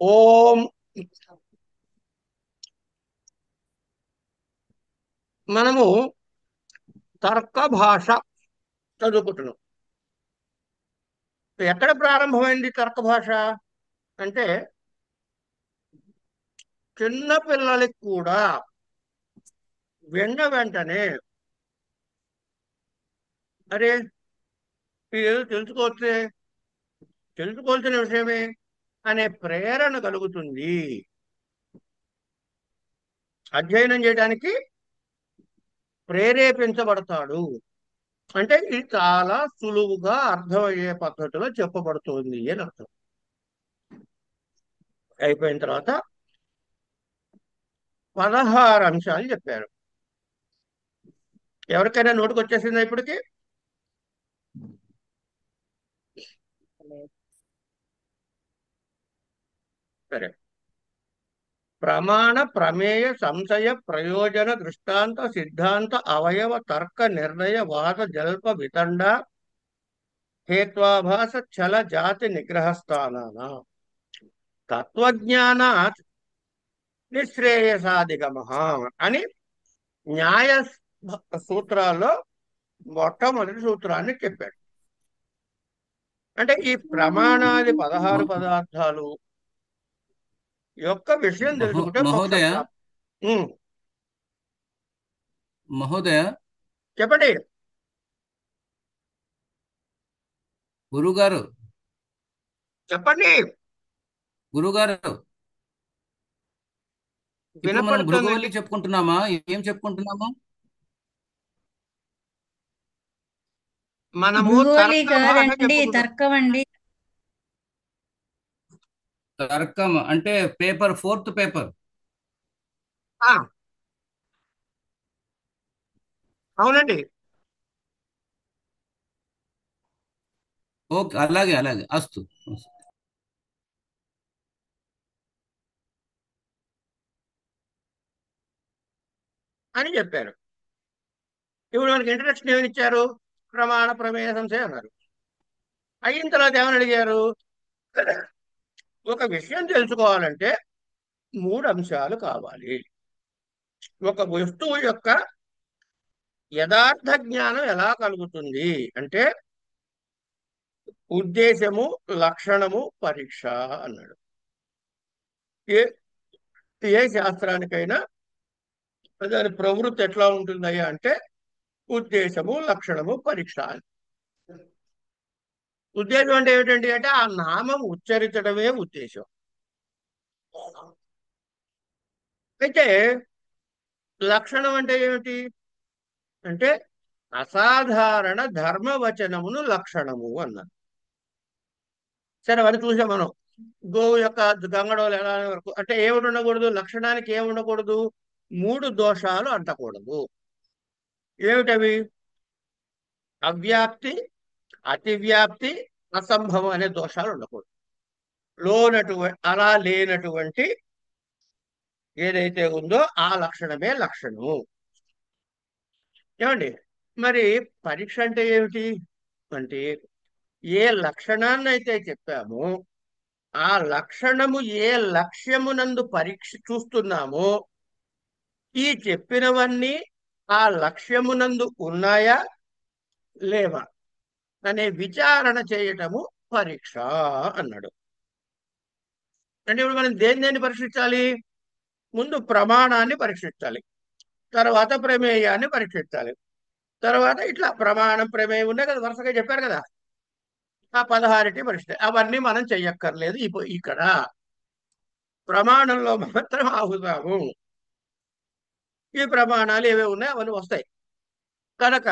ఓం. మనము తర్క భాష చదువుకుంటున్నాం. ఎక్కడ ప్రారంభమైంది తర్క భాష అంటే చిన్న పిల్లలకి కూడా వెంటనే అరే ఇది ఏదో తెలుసుకోవాల్సిన విషయమే అనే ప్రేరణ కలుగుతుంది. అధ్యయనం చేయడానికి ప్రేరేపించబడతాడు. అంటే ఇది చాలా సులువుగా అర్థమయ్యే పద్ధతిలో చెప్పబడుతుంది అని అర్థం. అయిపోయిన తర్వాత 16 అంశాలు చెప్పారు. ఎవరికైనా నోటికి వచ్చేసిందా ఇప్పటికి? సరే. ప్రమాణ ప్రమేయ సంశయ ప్రయోజన దృష్టాంత సిద్ధాంత అవయవ తర్క నిర్ణయ వాద జల్ప వితండ హేత్వాభాస చల జాతి నిగ్రహ స్థానాన తత్వజ్ఞానాత్ నిశ్రేయసాధిగమ అని న్యాయ సూత్రాల్లో మొట్టమొదటి సూత్రాన్ని చెప్పాడు. అంటే ఈ ప్రమాణాది 16 మ- పదార్థాలు యొక్క విషయం తెలుసుకుంటే మోక్ష మహోదయ ప్రాప్తి. ఉమ్, మహోదయ చెప్పండి. గురుగారు చెప్పండి. గురుగారు ఇప్పుడు మనం వినపడుతుందండి. భృగువల్లి చెప్పుకుంటున్నామా? ఏం చెప్పుకుంటున్నామా? మనము భృగువలి తర్క భాష కాదండి, చెప్పుకుంటాం. తర్కం అండి. తర్కం అంటే పేపర్, ఫోర్త్ పేపర్. ఆ, అవునండి ఓకే, అలాగే అలాగే అస్తు. అని చెప్పారు. ఇప్పుడు మనకి ఇంట్రడక్షన్ ఏమి ఇచ్చారు? ప్రమాణ ప్రమేయ సంశయం అన్నారు. అయిన తర్వాత ఏమని అడిగారు? ఒక విషయం తెలుసుకోవాలంటే 3 అంశాలు కావాలి. ఒక వస్తువు యొక్క యథార్థ జ్ఞానం ఎలా కలుగుతుంది అంటే ఉద్దేశము, లక్షణము, పరీక్ష అన్నాడు. ఏ ఏ శాస్త్రానికైనా దాని ప్రవృత్తి ఎట్లా ఉంటుందయ్యా అంటే ఉద్దేశము, లక్షణము, పరీక్ష అని. ఉద్దేశం అంటే ఏమిటండి అంటే ఆ నామం ఉచ్చరించడమే ఉద్దేశం. అయితే లక్షణం అంటే ఏమిటి అంటే అసాధారణ ధర్మవచనమును లక్షణము అన్నారు. సరే అది చూసాం మనం. గోవు యొక్క గంగడోలు ఎలా వరకు అంటే ఏమిటి ఉండకూడదు? లక్షణానికి ఏమి ఉండకూడదు? 3 దోషాలు అంటకూడదు. ఏమిటవి? అవ్యాప్తి, అతివ్యాప్తి, అసంభవం అనే దోషాలు ఉండకూడదు. అలా లేనటువంటి ఏదైతే ఉందో ఆ లక్షణమే లక్షణము. ఏమండి? మరి పరీక్ష అంటే ఏమిటి అంటే ఏ లక్షణాన్ని అయితే చెప్పామో ఆ లక్షణము ఏ లక్ష్యమునందు పరీక్ష చూస్తున్నామో ఈ చెప్పినవన్నీ ఆ లక్ష్యమునందు ఉన్నాయా లేవా అనే విచారణ చేయటము పరీక్ష అన్నాడు. అంటే ఇప్పుడు మనం దేన్ని పరీక్షించాలి? ముందు ప్రమాణాన్ని పరీక్షించాలి, తర్వాత ప్రమేయాన్ని పరీక్షించాలి, తర్వాత ఇట్లా ప్రమాణం ప్రమేయం ఉన్నాయి కదా, వరుసగా చెప్పారు కదా. ఆ 16 పరీక్ష అవన్నీ మనం చెయ్యక్కర్లేదు. ఇక్కడ ప్రమాణంలో మాత్రం ఆగుతాము. ఈ ప్రమాణాలు ఏవే ఉన్నాయో అవన్నీ వస్తాయి కనుక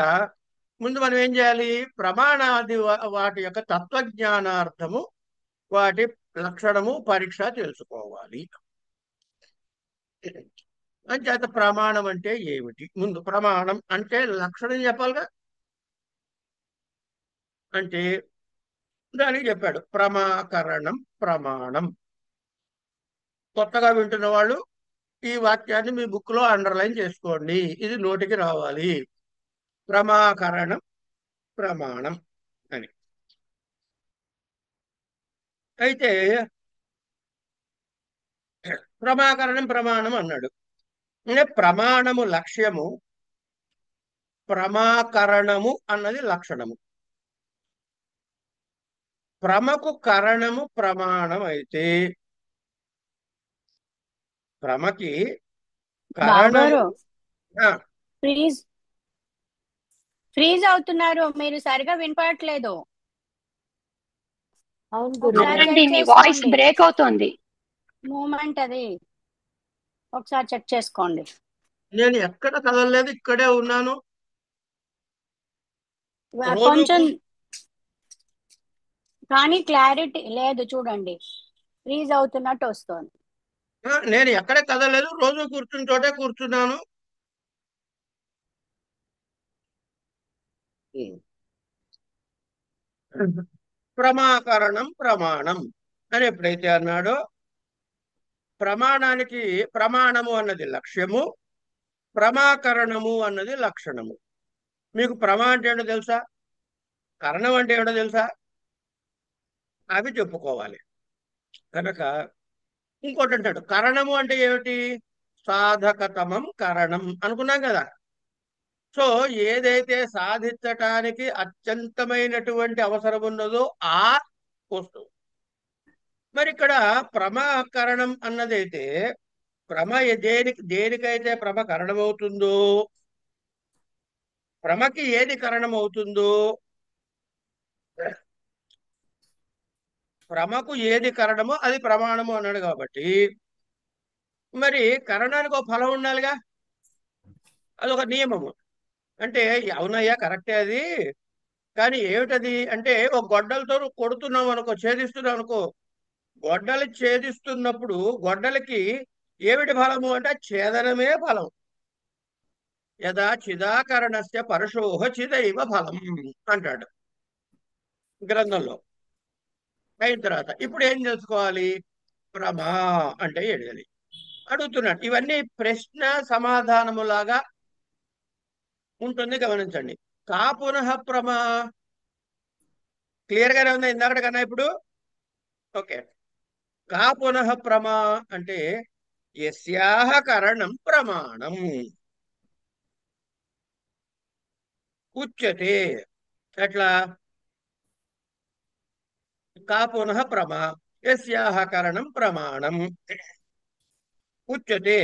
ముందు మనం ఏం చేయాలి? ప్రమాణాది వాటి యొక్క తత్వజ్ఞానార్థము వాటి లక్షణము పరీక్ష తెలుసుకోవాలి. అంచేత ప్రమాణం అంటే ఏమిటి? ముందు ప్రమాణం అంటే లక్షణం చెప్పాలిగా. అంటే దానికి చెప్పాడు ప్రమాకరణం ప్రమాణం. కొత్తగా వింటున్న వాళ్ళు ఈ వాక్యాన్ని మీ బుక్ లో అండర్లైన్ చేసుకోండి. ఇది నోటికి రావాలి. ప్రమాకరణం ప్రమాణం అని. అయితే ప్రమాకరణం ప్రమాణం అన్నాడు. అంటే ప్రమాణము లక్ష్యము, ప్రమాకరణము అన్నది లక్షణము. ప్రమకు కరణము ప్రమాణం అయితే ప్రమకి కరణము. బావగారు ఆ, ఫ్రీజ్ ఫ్రీజ్ అవుతున్నారు, మీరు సరిగా వినపడట్లేదు. అవును ఒకసారి గురువు. అవునండి, చెక్ మీ వాయిస్ చేసుకోండి. బ్రేక్ అవుతోంది. మూమెంట్ అది ఒకసారి చెక్ చేసుకోండి. నేను ఎక్కడ కదలలేదు, ఇక్కడే ఉన్నాను. రోజు కొంచెం కానీ క్లారిటీ లేదు, చూడండి ఫ్రీజ్ అవుతున్నట్టు వస్తుంది. నేను ఎక్కడ కదలలేదు, రోజు కూర్చుని చోటే కూర్చున్నాను. ప్రమాకరణం ప్రమాణం అని ఎప్పుడైతే అన్నాడో, ప్రమాణానికి ప్రమాణము అన్నది లక్ష్యము, ప్రమాకరణము అన్నది లక్షణము. మీకు ప్రమా అంటే ఏంటో తెలుసా, కరణం అంటే ఏంటో తెలుసా, అవి చెప్పుకోవాలి. కనుక ఇంకోటి అంటాడు, కరణము అంటే ఏమిటి, సాధకతమం కరణం అనుకున్నాం కదా. సో ఏదైతే సాధించటానికి అత్యంతమైనటువంటి అవసరం ఉన్నదో ఆ వస్తువు. మరి ఇక్కడ ప్రమాకరణం అన్నదైతే, ప్రమ దేనికైతే ప్రమ కరణమవుతుందో, ప్రమకి ఏది కరణమవుతుందో, ప్రమకు ఏది కరణమో అది ప్రమాణము అన్నాడు. కాబట్టి మరి కరణానికి ఒక ఫలం ఉండాలిగా, అదొక నియమము. అంటే అవునయ్యా కరెక్టే అది, కానీ ఏమిటది అంటే, ఒక గొడ్డలతో కొడుతున్నాం అనుకో, ఛేదిస్తున్నాం అనుకో, గొడ్డలి ఛేదిస్తున్నప్పుడు గొడ్డలికి ఏమిటి ఫలము అంటే ఛేదనమే ఫలం. యదా చిదాకరణస్య పరశోహ చిదైవ ఫలం అంటాడు గ్రంథంలో. అయిన తర్వాత ఇప్పుడు ఏం తెలుసుకోవాలి, ప్రమా అంటే ఏంటది అడుగుతున్నాడు. ఇవన్నీ ప్రశ్న సమాధానములాగా ఉంటుంది, గమనించండి. కా పునః ప్రమా క్లియర్ గానే ఉందా ఇందాకటి కన్నా ఇప్పుడు? ఓకే. కా పునః ప్రమా అంటే యస్యాహ కరణం ప్రమాణం ఉచ్యతే. ఎట్లా? కా పునః ప్రమా యస్యాహ కరణం ప్రమాణం ఉచ్యతే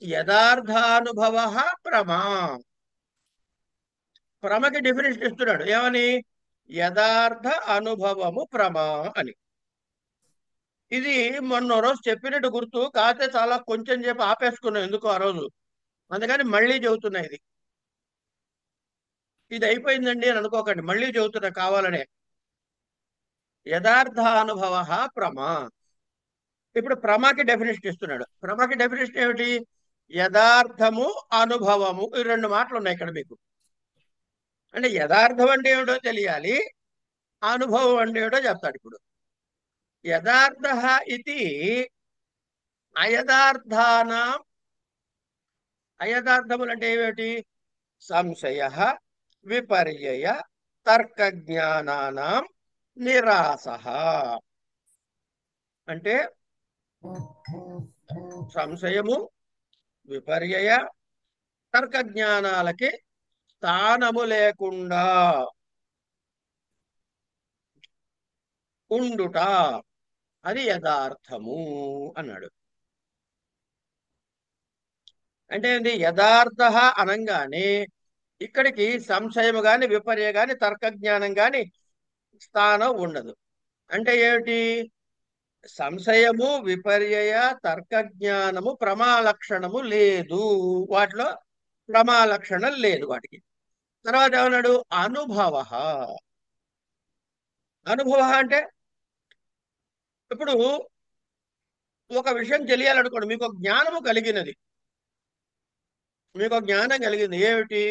యదార్థానుభవ ప్రమా. ప్రమకి డెఫినేషన్ ఇస్తున్నాడు, ఏమని, యథార్థ అనుభవము ప్రమా అని. ఇది మొన్న రోజు చెప్పినట్టు గుర్తు, కాకపోతే చాలా కొంచెం చెప్పి ఆపేసుకున్నాం ఎందుకో ఆ రోజు, అందుకని మళ్ళీ చెబుతున్నా. ఇది ఇది అయిపోయిందండి అని అనుకోకండి, మళ్ళీ చెబుతున్నా కావాలనే. యథార్థానుభవ ప్రమా. ఇప్పుడు ప్రమాకి డెఫినేషన్ ఇస్తున్నాడు. ప్రమాకి డెఫినేషన్ ఏమిటి, యథార్థము అనుభవము, ఈ రెండు మాటలు ఉన్నాయి ఇక్కడ మీకు. అంటే యథార్థం అంటే ఏమిటో తెలియాలి, అనుభవం అంటే ఏమిటో చెప్తాడు ఇప్పుడు. యథార్థ ఇది అయథార్థానాం, అయథార్థములు అంటే ఏమిటి, సంశయ విపర్యయ తర్కజ్ఞానానాం నిరాస. అంటే సంశయము, విపర్యయ, తర్కజ్ఞానాలకి స్థానము లేకుండా ఉండుట, అది యథార్థము అన్నాడు. అంటే ఏంటి, యథార్థ అనంగానే ఇక్కడికి సంశయము గాని విపర్య గాని తర్కజ్ఞానం గాని స్థానం ఉండదు. అంటే ఏమిటి, సంశయము విపర్యయ తర్కజ్ఞానము ప్రమాలక్షణము లేదు, వాటిలో ప్రమాలక్షణం లేదు వాటికి. తర్వాత ఏమన్నాడు, అనుభవ. అనుభవ అంటే ఇప్పుడు ఒక విషయం తెలియాలనుకోండి, మీకు ఒక జ్ఞానము కలిగినది, మీకు జ్ఞానం కలిగింది ఏమిటి,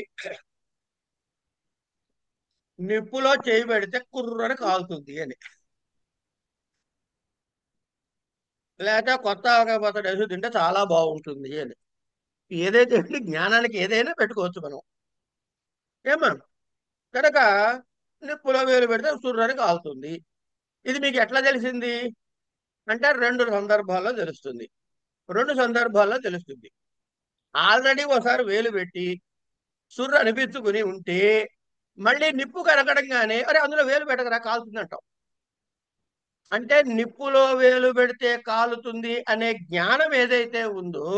నిప్పులో చేయి పెడితే కుర్రని కాలుతుంది అని, లేకపోతే కొత్త ఆవకాయ డేసు తింటే చాలా బాగుంటుంది అని. ఏదైతే జ్ఞానానికి ఏదైనా పెట్టుకోవచ్చు మనం, ఏమా. కనుక నిప్పులో వేలు పెడితే సుర్రని కాలుతుంది. ఇది మీకు ఎట్లా తెలిసింది అంటే రెండు సందర్భాల్లో తెలుస్తుంది. రెండు సందర్భాల్లో తెలుస్తుంది. ఆల్రెడీ ఒకసారి వేలు పెట్టి సుర్రు అనిపించుకుని ఉంటే మళ్ళీ నిప్పు కనకడంగానే అరే అందులో వేలు పెట్టకరా కాలుతుంది అంటాం. అంటే నిప్పులో వేలు పెడితే కాలుతుంది అనే జ్ఞానం ఏదైతే ఉందో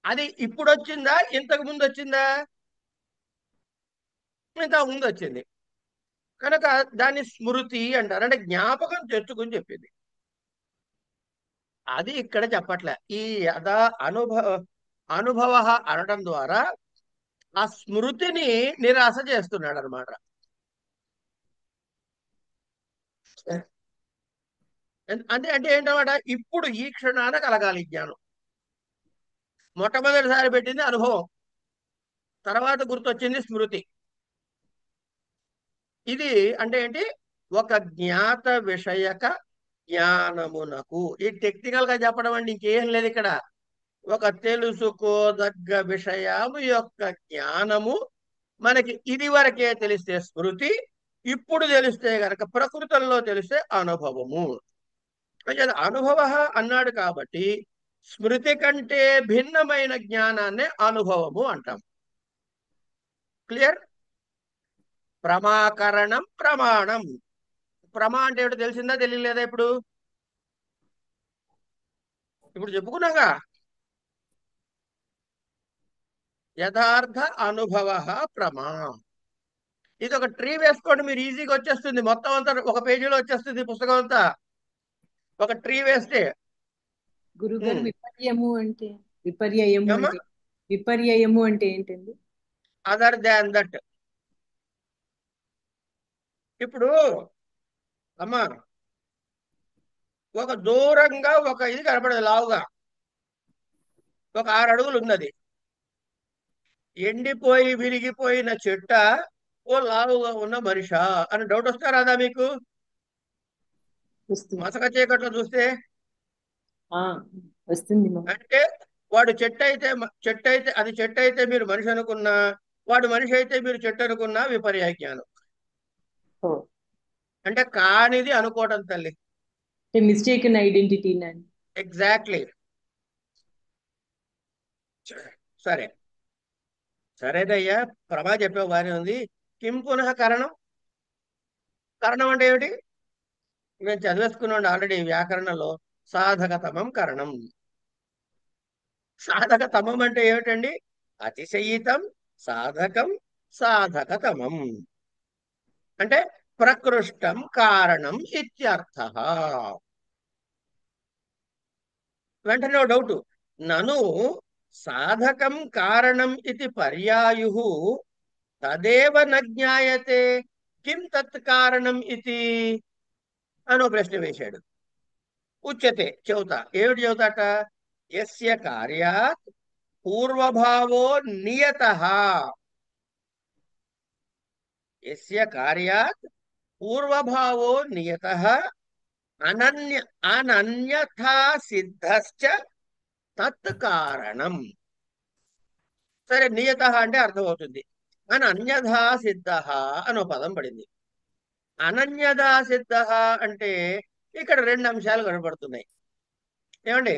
అది ఇప్పుడు వచ్చిందా ఇంతకు ముందు వచ్చిందా? ఇంతకు ముందు వచ్చింది కనుక దాన్ని స్మృతి అంటారు. అంటే జ్ఞాపకం తెచ్చుకుని చెప్పింది. అది ఇక్కడ చెప్పట్లే. ఈ యథా అనుభవ అనడం ద్వారా ఆ స్మృతిని నిరాశ చేస్తున్నాడు అనమాట. అంటే అంటే ఏంటన్నమాట, ఇప్పుడు ఈ క్షణాన కలగాలి జ్ఞానం. మొట్టమొదటిసారి పెట్టింది అనుభవం, తర్వాత గుర్తొచ్చింది స్మృతి. ఇది అంటే ఏంటి, ఒక జ్ఞాత విషయక జ్ఞానమునకు. ఈ టెక్నికల్ గా చెప్పడం అంటే ఇంకేం లేదు ఇక్కడ. ఒక తెలుసుకోదగ్గ విషయము యొక్క జ్ఞానము మనకి ఇది వరకే తెలిస్తే స్మృతి, ఇప్పుడు తెలిస్తే గనక ప్రకృతంలో తెలిస్తే అనుభవము. అంటే అనుభవ అన్నాడు కాబట్టి స్మృతి కంటే భిన్నమైన జ్ఞానాన్నే అనుభవము అంటాం. క్లియర్? ప్రమాకరణం ప్రమాణం. ప్రమా అంటే ఏమిటో తెలిసిందా తెలియలేదా? ఇప్పుడు ఇప్పుడు చెప్పుకున్నాగా. యథార్థ అనుభవ ప్రమా. ఇది ఒక ట్రీ వేసుకోండి, మీరు ఈజీగా వచ్చేస్తుంది. మొత్తం అంతా ఒక పేజీలో వచ్చేస్తుంది పుస్తకం అంతా ఒక ట్రీ వేస్తే. గురుగారు విపర్యయము అంటే విపర్యయము అంటే ఏంటండి? Other than that. ఇప్పుడు అమ్మా ఒక దూరంగా ఒక ఇది కనపడదు లావుగా, ఒక 6 అడుగులు ఉన్నది. ఎండిపోయి విరిగిపోయిన చెట్ట ఓ లావుగా ఉన్న మనిషా అని డౌట్ వస్తా రాదా మీకు? వస్తుంది. మసక చీకట్లో చూస్తే వస్తుంది. అంటే వాడు చెట్టు అయితే అది చెట్టు అయితే మీరు మనిషి అనుకున్నా, వాడు మనిషి అయితే మీరు చెట్టు అనుకున్నా విపర్యాయ జ్ఞానం. అంటే కానిది అనుకోవడం తల్లి. Mistaken identity. ఎగ్జాక్ట్లీ. సరే సరేదయ్యా, ప్రభా చెప్పావు బానే ఉంది. కిం పునః కరణం. కరణం అంటే ఏమిటి? నేను చదివేసుకున్నాను ఆల్రెడీ వ్యాకరణంలో. సాధకతమం కరణం. సాధకతమం అంటే ఏమిటండి? అతిశయితం, సాధకం, సాధకతమం. అంటే ప్రకృష్టం కారణం ఇత్యర్థ. వెంటనే డౌట్, నను సాధకం కారణం ఇది పర్యాయు తదేవ న జ్ఞాయతే కిం తత్ కారణం ఇది అని ప్రశ్న వేశాడు. ఉచ్యతే, చెబుతా. ఏమిటి చెబుతాట? యస్య కార్యాత్ పూర్వభావో నియతః. యస్య కార్యాత్ పూర్వభావో నియతః అనన్యథా సిద్ధశ్చ తత్ కారణం. సరే, నియతః అంటే అర్థమవుతుంది. అనన్యథా సిద్ధః అనో పదం పడింది. అనన్యథా సిద్ధః అంటే ఇక్కడ 2 అంశాలు కనబడుతున్నాయి. ఏమండి?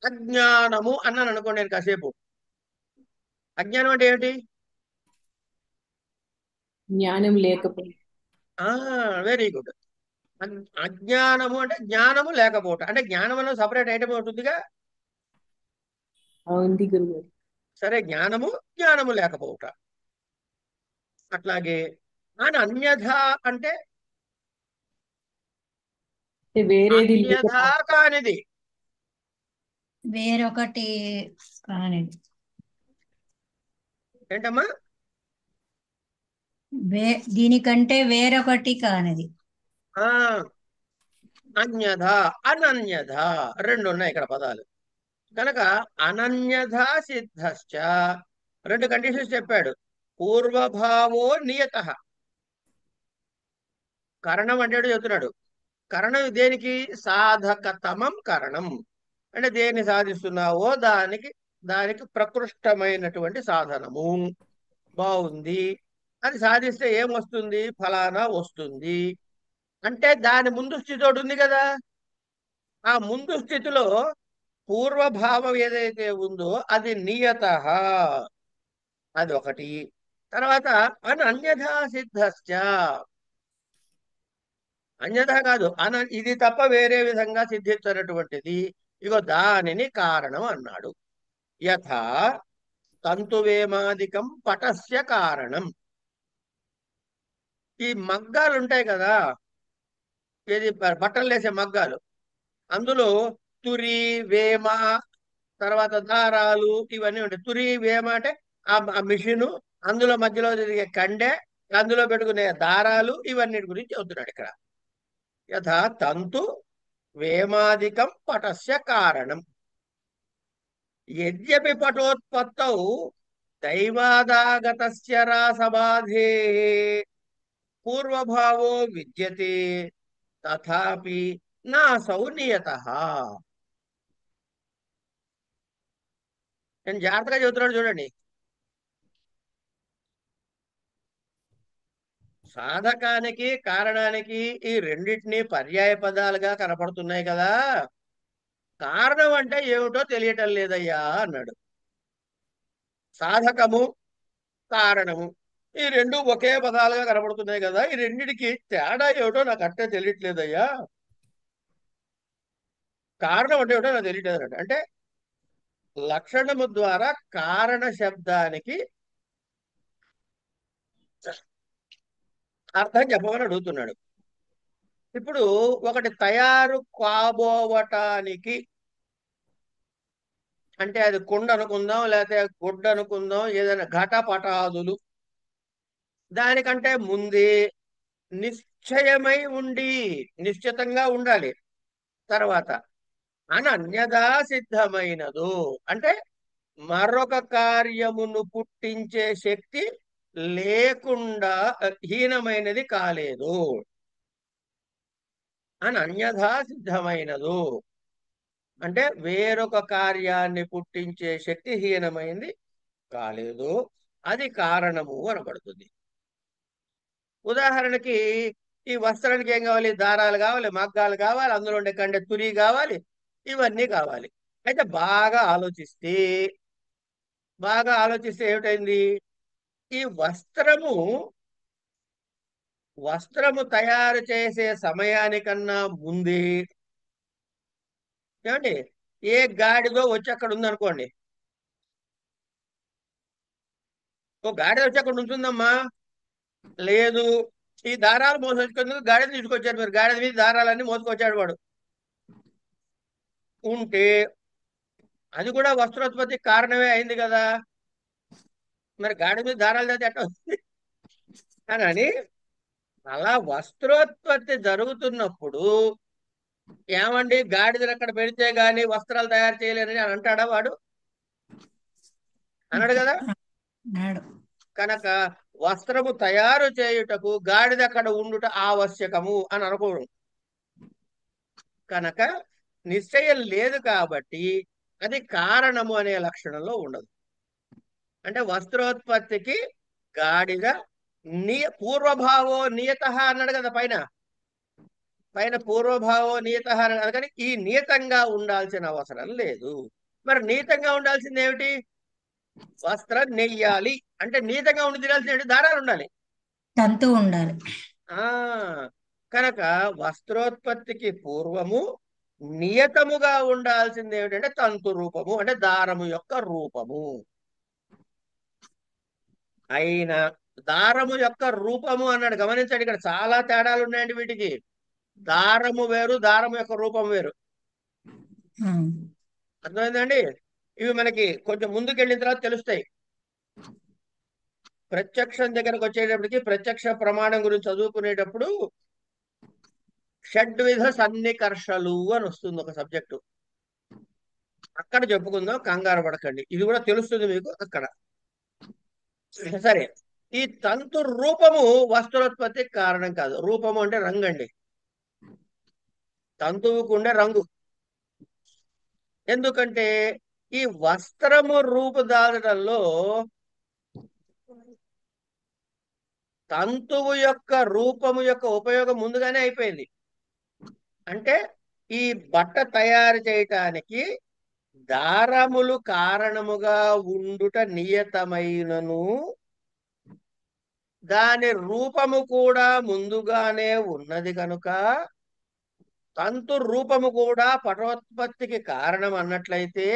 అజ్ఞానము అన్నాను అనుకోండి నేను కాసేపు. అజ్ఞానం అంటే ఏమిటి? జ్ఞానం లేకపోతే. Very good. అజ్ఞానము అంటే జ్ఞానము లేకపోవటం. అంటే జ్ఞానం అన్న సపరేట్ ఐటమ్ ఉంటుందిగా. ఉంది గురుగారు. సరే, జ్ఞానము లేకపోవట. అట్లాగే అనన్యథ అంటే వేరేది అన్యథా కానిది. వేరొకటి కానిది. ఏంటమ్మా? దీనికంటే వేరొకటి కానిది. అన్యథ, అనన్యథ 2 ఉన్నాయి ఇక్కడ పదాలు. కనుక అనన్యథ సిద్ధశ్చ 2 కండిషన్స్ చెప్పాడు. పూర్వభావో నియతః. కరణం అంటే చెబుతున్నాడు. కరణం దేనికి? సాధకతమం కరణం. అంటే దేన్ని సాధిస్తున్నావో దానికి ప్రకృష్టమైనటువంటి సాధనము. బాగుంది, అది సాధిస్తే ఏం వస్తుంది? ఫలానా వస్తుంది. అంటే దాని ముందు స్థితి ఒకటి ఉంది కదా. ఆ ముందు స్థితిలో పూర్వభావం ఏదైతే ఉందో అది నియత, అది ఒకటి. తర్వాత అన్యథా సిద్ధశ్చ, అన్యథా కాదు ఇది తప్ప వేరే విధంగా సిద్ధించినటువంటిది, ఇగో దానిని కారణం అన్నాడు. యథా తంతువేమాదికం పటస్య కారణం. ఈ మగ్గాలు ఉంటాయి కదా, ఇది బట్టలు వేసే మగ్గాలు, అందులో తురి వేమ తర్వాత దారాలు ఇవన్నీ ఉంటాయి. తురి వేమ అంటే ఆ మిషను, అందులో మధ్యలో తిరిగే కండె, అందులో పెట్టుకునే దారాలు, ఇవన్నీ గురించి చెబుతున్నాడు ఇక్కడ. యథా తంతు వేమాదికం పటస్య కారణం. యద్యపి పటోత్పత్తౌ దైవాదాగతస్య రాసబాధే పూర్వభావో విద్యతే తథాపి నాసౌ నియతః. నేను జాగ్రత్తగా చెబుతున్నాడు చూడండి. సాధకానికి కారణానికి ఈ రెండింటినీ పర్యాయ పదాలుగా కనపడుతున్నాయి కదా, కారణం అంటే ఏమిటో తెలియటం లేదయ్యా అన్నాడు. సాధకము కారణము ఈ రెండు ఒకే పదాలుగా కనపడుతున్నాయి కదా, ఈ రెండిటికి తేడా ఏమిటో నాకు అట్టే తెలియట్లేదయ్యా. కారణం అంటే ఏమిటో నాకు తెలియట్లేదు అన్నాడు. అంటే లక్షణము ద్వారా కారణ శబ్దానికి అర్థం చెప్పమని అడుగుతున్నాడు. ఇప్పుడు ఒకటి తయారు కాబోవటానికి అంటే అది కుండ అనుకుందాం, లేకపోతే గుడ్డ అనుకుందాం, ఏదైనా ఘటపటాదులు, దానికంటే ముందే నిశ్చయమై ఉండి, నిశ్చితంగా ఉండాలి. తర్వాత అనన్యదా సిద్ధమైనదు అంటే మరొక కార్యమును పుట్టించే శక్తి లేకుండా హీనమైనది కాలేదు. అనన్యదా సిద్ధమైనదు అంటే వేరొక కార్యాన్ని పుట్టించే శక్తి హీనమైంది కాలేదు, అది కారణము అనబడుతుంది. ఉదాహరణకి ఈ వస్త్రానికి ఏం కావాలి? దారాలు కావాలి, మగ్గాలు కావాలి, అందులో ఉండే కండే తురి కావాలి, ఇవన్నీ కావాలి. అయితే బాగా ఆలోచిస్తే ఏమిటైంది? ఈ వస్త్రము తయారు చేసే సమయానికన్నా ముందే ఏమండి ఏ గాడిదో వచ్చి అక్కడ ఉందనుకోండి, ఓ గాడిద వచ్చి అక్కడ ఉంటుందమ్మా, లేదు ఈ దారాలు మోసుకొచ్చేందుకు గాడిద తీసుకొచ్చాడు, మీరు గాడిద మీద దారాలన్నీ మోసుకొచ్చాడు వాడు ఉంటే అది కూడా వస్త్రోత్పత్తికి కారణమే అయింది కదా, మరి గాడిద మీద దారాలు తెస్తే ఎట్ట వస్తుంది అని. అలా వస్త్రోత్పత్తి జరుగుతున్నప్పుడు ఏమండి గాడిదలు అక్కడ పెడితే గాని వస్త్రాలు తయారు చేయలేరని అని అంటాడా వాడు? అన్నాడు కదా. కనుక వస్త్రము తయారు చేయుటకు గాడిద అక్కడ ఉండుట ఆవశ్యకము అని అనుకోవడం. కనుక నిశ్చయం లేదు కాబట్టి అది కారణము అనే లక్షణంలో ఉండదు. అంటే వస్త్రోత్పత్తికి గాడిద పూర్వభావో నియత అన్నాడు కదా, పైన పూర్వభావో నియత అన్నాడు. కానీ ఈ నియతంగా ఉండాల్సిన అవసరం లేదు. మరి నియతంగా ఉండాల్సింది ఏమిటి? వస్త్రం నెయ్యాలి అంటే నియతంగా ఉండి తినాల్సిన దారాలు ఉండాలి, తంతు ఉండాలి. కనుక వస్త్రోత్పత్తికి పూర్వము నియతముగా ఉండాల్సింది ఏమిటంటే తంతు రూపము, అంటే దారము యొక్క రూపము. అయినా దారము యొక్క రూపము అన్నాడు. గమనించండి, ఇక్కడ చాలా తేడాలు ఉన్నాయండి వీటికి. దారము వేరు, దారము యొక్క రూపం వేరు. అర్థమైందండి? ఇవి మనకి కొంచెం ముందుకెళ్ళిన తర్వాత తెలుస్తాయి. ప్రత్యక్షం దగ్గరకు వచ్చేటప్పటికి ప్రత్యక్ష ప్రమాణం గురించి చదువుకునేటప్పుడు షడ్విధ సన్నికర్షలు అని వస్తుంది ఒక సబ్జెక్టు, అక్కడ చెప్పుకుందాం, కంగారు పడకండి, ఇది కూడా తెలుస్తుంది మీకు అక్కడ. సరే, ఈ తంతు రూపము వస్త్రోత్పత్తికి కారణం కాదు. రూపము అంటే రంగు అండి, తంతువుకు ఉండే రంగు. ఎందుకంటే ఈ వస్త్రము రూపుదాల్చడంలో తంతువు యొక్క రూపము యొక్క ఉపయోగం ముందుగానే అయిపోయింది. అంటే ఈ బట్ట తయారు చేయటానికి దారములు కారణముగా ఉండుట నియతమైనను దాని రూపము కూడా ముందుగానే ఉన్నది కనుక తంతు రూపము కూడా పటోత్పత్తికి కారణం అన్నట్లయితే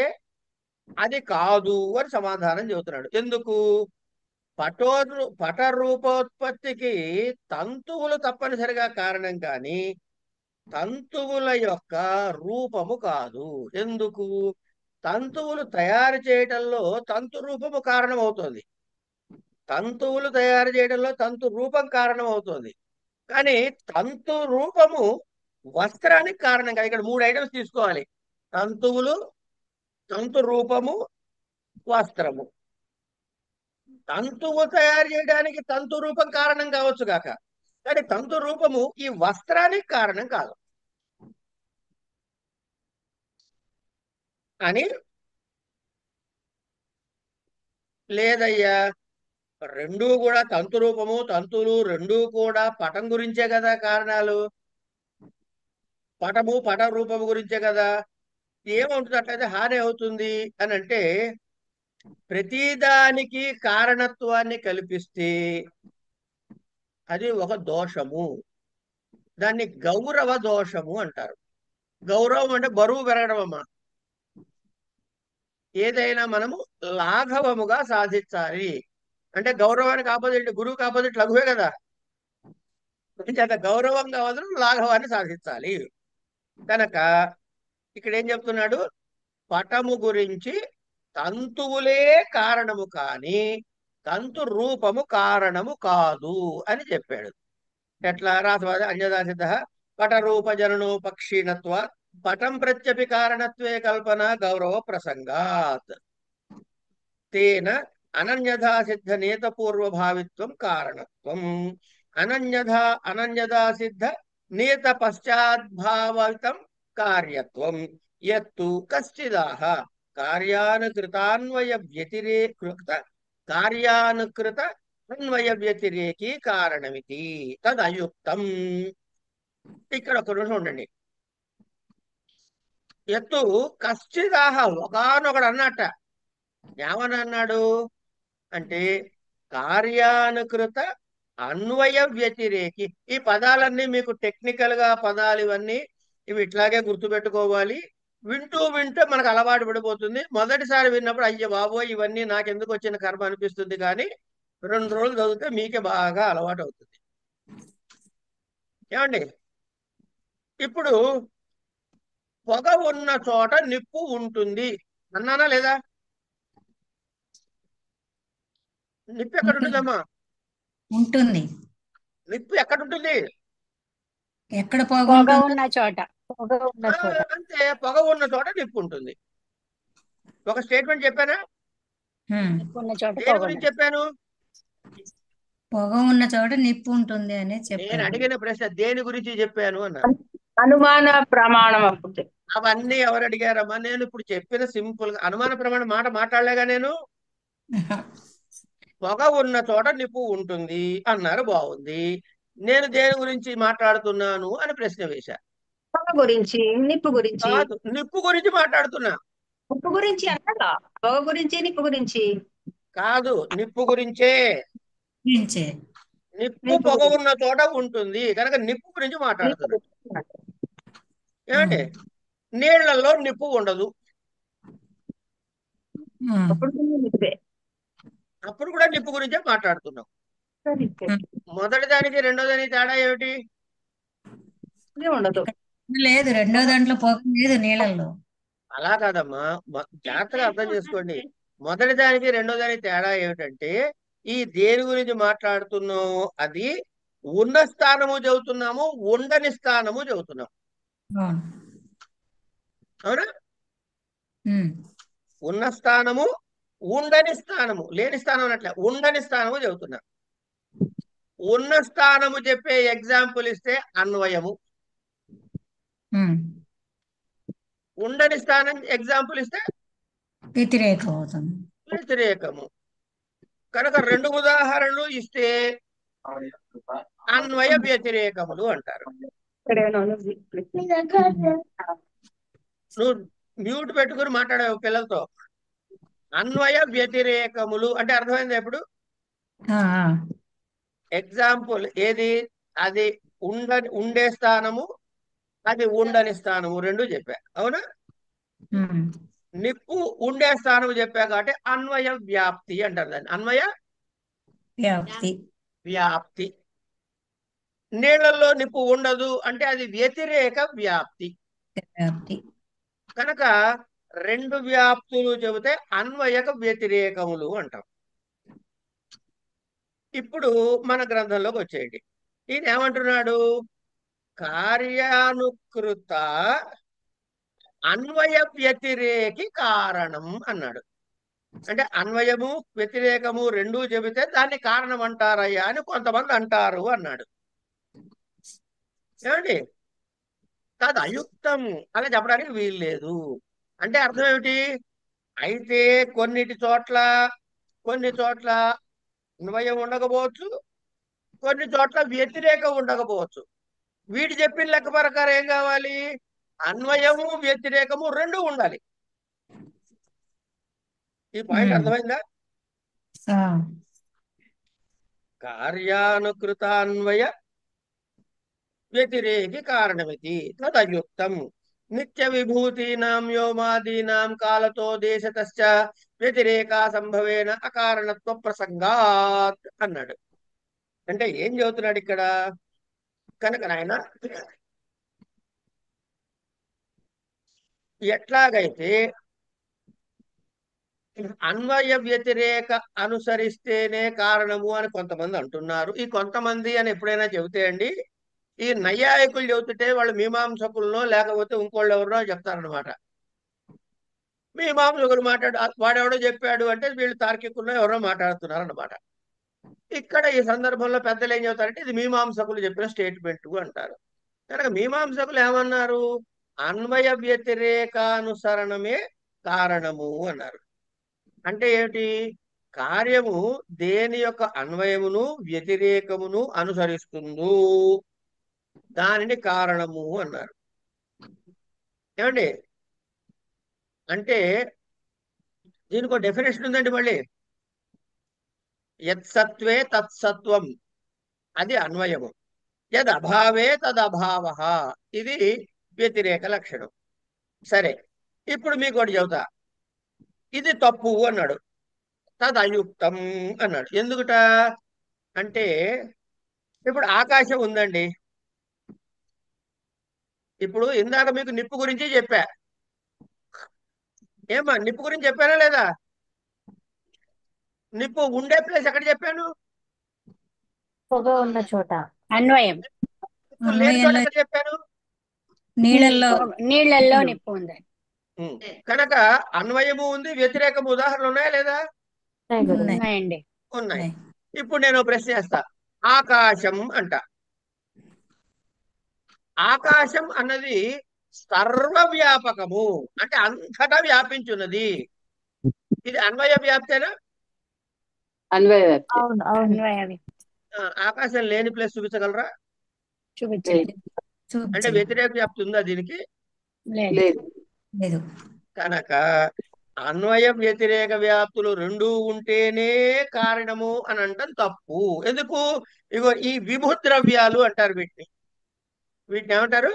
అది కాదు అని సమాధానం చెబుతున్నాడు. ఎందుకు? పట రూపోత్పత్తికి తంతువులు తప్పనిసరిగా కారణం కానీ తంతువుల యొక్క రూపము కాదు. ఎందుకు? తంతువులు తయారు చేయటంలో తంతు రూపము కారణమవుతుంది, తంతువులు తయారు చేయడంలో తంతు రూపం కారణం అవుతుంది. కానీ తంతు రూపము వస్త్రానికి కారణం కాదు. ఇక్కడ 3 ఐటమ్స్ తీసుకోవాలి: తంతువులు, తంతు రూపము, వస్త్రము. తంతువు తయారు చేయడానికి తంతు రూపం కారణం కావచ్చు కాక, కానీ తంతు రూపము ఈ వస్త్రానికి కారణం కాదు అని. లేదయ్యా, రెండూ కూడా తంతు రూపము తంతువులు రెండూ కూడా పటం గురించే కదా కారణాలు, పటము పట రూపము గురించే కదా. ఏమవుతుంది అట్లయితే హాని అవుతుంది అని అంటే, ప్రతిదానికి కారణత్వాన్ని కల్పిస్తే అది ఒక దోషము. దాన్ని గౌరవ దోషము అంటారు. గౌరవం అంటే బరువు పెరగడం అమ్మా. ఏదైనా మనము లాఘవముగా సాధించాలి అంటే గౌరవానికి ఆపోజిట్, గురువుకి ఆపోజిట్ లఘువే కదా. అంత గౌరవంగా వదలు లాఘవాన్ని సాధించాలి. కనుక ఇక్కడ ఏం చెప్తున్నాడు? పటము గురించి తంతువులే కారణము కానీ తంతు రూపము కారణము కాదు అని చెప్పాడు. ఎట్లా? రాసవాద అన్యదా సిద్ధ పట రూప జననోపక్షీణత్వ పటం ప్రత్యపి కారణత్వే కల్పన గౌరవ ప్రసంగాత్ తేన అనన్యథా సిద్ధ నేత పూర్వభావిత్వం కారణత్వం అనన్యదా సిద్ధ నేత పశ్చాద్భావితం కార్యత్వం యత్తు కశ్చిదాహ కార్యానుకృత అన్వయ వ్యతిరేకి కారణమితి తదయుక్తం. ఇక్కడ ఒక నిమిషం ఉండండి. ఎత్తు కశ్చిదాహ, ఒకనొకడు అన్నట్ట. ఏమని అన్నాడు అంటే కార్యానుకృత అన్వయ వ్యతిరేకి. ఈ పదాలన్నీ మీకు టెక్నికల్ గా పదాలు ఇవన్నీ ఇవి ఇట్లాగే గుర్తుపెట్టుకోవాలి. వింటూ వింటూ మనకు అలవాటు పడిపోతుంది. మొదటిసారి విన్నప్పుడు అయ్య బాబోయ్ ఇవన్నీ నాకెందుకు వచ్చిన కర్మ అనిపిస్తుంది, కానీ 2 రోజులు చదివితే మీకే బాగా అలవాటు అవుతుంది. ఏమండి? ఇప్పుడు పొగ ఉన్న చోట నిప్పు ఉంటుంది అన్నానా లేదా? నిప్పు ఎక్కడ ఉంటుందమ్మా? ఉంటుంది. నిప్పు ఎక్కడ ఉంటుంది? ఎక్కడ పొగ పోగుంటుంది? ఉన్న చోట. పొగ ఉన్న చోట. అంతే, పొగ ఉన్న చోట నిప్పు ఉంటుంది. ఒక స్టేట్మెంట్ చెప్పానా? నిప్పు ఉన్న చోట దేని పొగ గురించి ఉన్న. చెప్పాను? పొగ ఉన్న చోట నిప్పు ఉంటుంది అని నేను చెప్పారు. అడిగిన ప్రశ్న దేని గురించి చెప్పాను అన్నా. అనుమాన ప్రమాణం అప్పుడు. అవన్నీ ఎవరు అడిగారమ్మా? నేను ఇప్పుడు చెప్పిన సింపుల్ గా అనుమాన ప్రమాణ మాట మాట్లాడలేగా నేను. పొగ ఉన్న చోట నిప్పు ఉంటుంది అన్నారు, బాగుంది. నేను దేని గురించి మాట్లాడుతున్నాను అని ప్రశ్న వేశా. పొగ గురించి, నిప్పు గురించి. కాదు, నిప్పు గురించి మాట్లాడుతున్నా. నిప్పు గురించి అన్నదా? పొగ గురించి, నిప్పు గురించి కాదు, నిప్పు గురించే. గురించే. నిప్పు పొగ ఉన్న చోట ఉంటుంది కనుక నిప్పు గురించి మాట్లాడుతున్నా. ఏమంటే నీళ్లలో నిప్పు ఉండదు, అప్పుడు నిప్పే. అప్పుడు కూడా నిప్పు గురించే మాట్లాడుతున్నాం. మొదటి దానికి రెండో దానికి తేడా ఏమిటి? ఉండదు. లేదు, రెండో దాంట్లో పొగ లేదు నీళ్ళల్లో. అలా కాదమ్మా, జాగ్రత్తగా అర్థం చేసుకోండి. మొదటి దానికి రెండో దానికి తేడా ఏమిటంటే, ఈ దేని గురించి మాట్లాడుతున్నాము అది ఉన్న స్థానము చెబుతున్నాము, ఉండని స్థానము చెబుతున్నాం. అవును. అవునా? ఉమ్. ఉన్న స్థానము, ఉండని స్థానము, లేని స్థానం అన్నట్లే ఉండని స్థానము చెబుతున్నా. ఉన్న స్థానము చెప్పే ఎగ్జాంపుల్ ఇస్తే అన్వయము, ఉమ్. ఉండని స్థానం ఎగ్జాంపుల్ ఇస్తే వ్యతిరేకం అవుతుంది. వ్యతిరేకము. కనుక 2 ఉదాహరణలు ఇస్తే అన్వయ వ్యతిరేకములు అంటారు. నువ్వు మ్యూట్ పెట్టుకుని మాట్లాడే పిల్లలతో. అన్వయ వ్యతిరేకములు అంటే అర్థమైంది ఎప్పుడు? ఆ, ఆ. ఎగ్జాంపుల్ ఏది? అది ఉండే స్థానము, అది ఉండని స్థానము రెండు చెప్పా, అవునా? ఉమ్. నిప్పు ఉండే స్థానము చెప్పా కాబట్టి అన్వయ వ్యాప్తి అంటారు దాన్ని. అన్వయ వ్యాప్తి. వ్యాప్తి. నీళ్లలో నిప్పు ఉండదు అంటే అది వ్యతిరేక వ్యాప్తి. వ్యాప్తి. కనుక రెండు వ్యాప్తులు చెబితే అన్వయక వ్యతిరేకములు అంటాం. ఇప్పుడు మన గ్రంథంలోకి వచ్చేయండి. ఈయన ఏమంటున్నాడు? కార్యానుకృత అన్వయ వ్యతిరేకి కారణం అన్నాడు. అంటే అన్వయము వ్యతిరేకము రెండూ చెబితే దాన్ని కారణం అంటారయ్యా అని కొంతమంది అంటారు అన్నాడు. ఏమండి? కాదు, అయుక్తం అలా చెప్పడానికి వీలు లేదు. అంటే అర్థం ఏమిటి? అయితే కొన్ని చోట్ల అన్వయం ఉండకపోవచ్చు, కొన్ని చోట్ల వ్యతిరేకం ఉండకపోవచ్చు. వీటి చెప్పిన లెక్క ప్రకారం ఏం కావాలి? అన్వయము వ్యతిరేకము రెండు ఉండాలి. ఈ పాయింట్ ఉమ్. అర్థమైందా? ఆ. కార్యానుకృత అన్వయ వ్యతిరేకి కారణమితి తదయుక్తం. నిత్య విభూతీనాం వ్యోమాదీనాం కాలతో దేశతశ్చ వ్యతిరేక సంభవేన అకారణత్వ ప్రసంగాత్ అన్నాడు. అంటే ఏం చెబుతున్నాడు ఇక్కడ? కనుక నాయన ఎట్లాగైతే అన్వయ వ్యతిరేక అనుసరిస్తేనే కారణము అని కొంతమంది అంటున్నారు. ఈ కొంతమంది అని ఎప్పుడైనా చెబితే అండి, ఈ నైయాయికులు చెబుతుంటే వాళ్ళు మీమాంసకులనో లేకపోతే ఇంకోళ్ళు ఎవరినో చెప్తారనమాట. మీమాంసకులు వాడెవడో చెప్పాడు అంటే వీళ్ళు తార్కికుల్లో ఎవరో మాట్లాడుతున్నారు అన్నమాట. ఇక్కడ ఈ సందర్భంలో పెద్దలు ఏం చెబుతారంటే ఇది మీమాంసకులు చెప్పిన స్టేట్మెంట్ అంటారు. కనుక మీమాంసకులు ఏమన్నారు? అన్వయ వ్యతిరేకానుసరణమే కారణము అన్నారు. అంటే ఏమిటి? కార్యము దేని యొక్క అన్వయమును వ్యతిరేకమును అనుసరిస్తుందో దానిని కారణము అన్నారు. ఏమండి? అంటే దీనికి ఒక డెఫినేషన్ ఉందండి మళ్ళీ. యత్సత్వే తత్సత్వం అది అన్వయము, యద్ అభావే తదభావ ఇది వ్యతిరేక లక్షణం. సరే, ఇప్పుడు మీకు ఒకటి చెబుతా. ఇది తప్పు అన్నాడు. తదయుక్తం అన్నాడు. ఎందుకుట అంటే ఇప్పుడు ఆకాశం ఉందండి. ఇప్పుడు ఇందాక మీకు నిప్పు గురించి చెప్పా. ఏమా నిప్పు గురించి చెప్పానా లేదా? నిప్పు ఉండే ప్లేస్ ఎక్కడ చెప్పాను? పొగ ఉన్న చోట అన్వయం. నిప్పు లేని చోట ఎక్కడ చెప్పాను? నీళ్ళల్లో. నీళ్ళల్లో నిప్పు ఉంది. కనుక అన్వయము ఉంది, వ్యతిరేకము ఉదాహరణలు ఉన్నాయా లేదా? ఉన్నాయండి. ఉన్నాయి. ఇప్పుడు నేను ప్రశ్న చేస్తా. ఆకాశం అంట. ఆకాశం అన్నది సర్వవ్యాపకము అంటే అంతటా వ్యాపించున్నది. ఇది అన్వయ వ్యాప్తేనా? అన్వయ వ్యాప్తి. అవును అవును అన్వయం ఆకాశం లేని ప్లేస్ చూపించగలరా? చూపించండి. అంటే వ్యతిరేక వ్యాప్తి ఉందా దీనికి? లేదు. లేదు. లేదు. కనుక అన్వయ వ్యతిరేక వ్యాప్తులు రెండూ ఉంటేనే కారణము అని అంటాం తప్పు. ఎందుకు? ఇగో ఈ విభు ద్రవ్యాలు అంటారు వీటిని. వీటిని ఏమంటారు?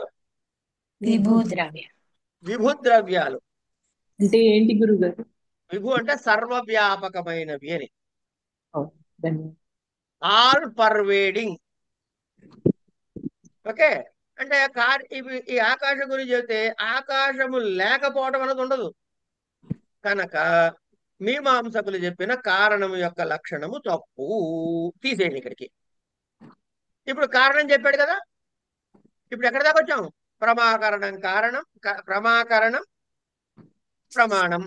విభూతి. ద్రవ్యం. విభు ద్రవ్యాలు. అంటే ఏంటి గురుగారు? విభు అంటే సర్వవ్యాపకమైనవి అని. ధన్యవాదాలు. All pervading. ఓకే. అంటే ఈ ఆకాశం గురించి చెబితే ఆకాశము లేకపోవడం అనేది ఉండదు. కనుక మీమాంసకులు చెప్పిన కారణము యొక్క లక్షణము తప్పు. తీసేయండి ఇక్కడికి. ఇప్పుడు కారణం చెప్పాడు కదా. ఇప్పుడు ఎక్కడ దాకా వచ్చాము? ప్రమాకరణం కారణం, ప్రమాకరణం ప్రమాణం.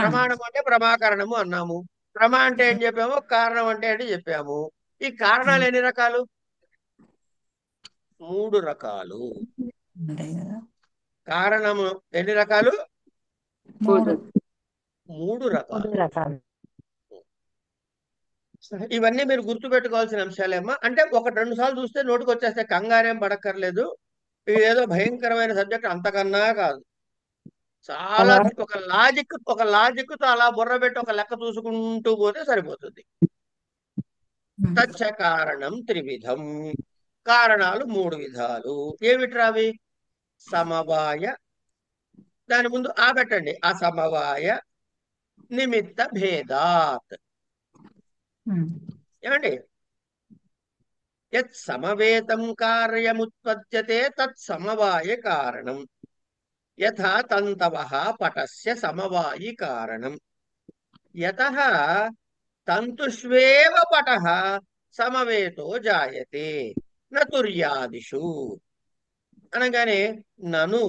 ప్రమాణం అంటే ప్రమాకరణము అన్నాము. ప్రమా అంటే ఏం చెప్పాము, కారణం అంటే ఏంటి చెప్పాము. ఈ కారణాలు ఎన్ని రకాలు? 3 రకాలు. ఉంటాయి కదా. కారణము ఎన్ని రకాలు? 3. 3 రకాలు. ఇవన్నీ మీరు గుర్తుపెట్టుకోవాల్సిన అంశాలేమ్మా. అంటే 1-2 సార్లు చూస్తే నోటికి వచ్చేస్తే కంగారేం పడక్కర్లేదు. ఇది ఏదో భయంకరమైన సబ్జెక్ట్ అంతకన్నా కాదు. చాలా ఒక లాజిక్ తో అలా బుర్ర పెట్టి ఒక లెక్క చూసుకుంటూ పోతే సరిపోతుంది. తచ్చ కారణం త్రివిధం, కారణాలు 3 విధాలు. ఏమిట్రావి? సమవాయ, దాని ముందు ఆ పెట్టండి, అసమవాయ నిమిత్త భేదాత్. ఏమండి? యత్ సమవేతం కార్యముత్పద్యతే తత్ సమవాయ కారణం, యథా తంతవః పటస్య సమవాయి కారణం, యతః తంతుష్వేవ పటః సమవేతో జాయతే న తుర్యాదిషు. అనగానే నను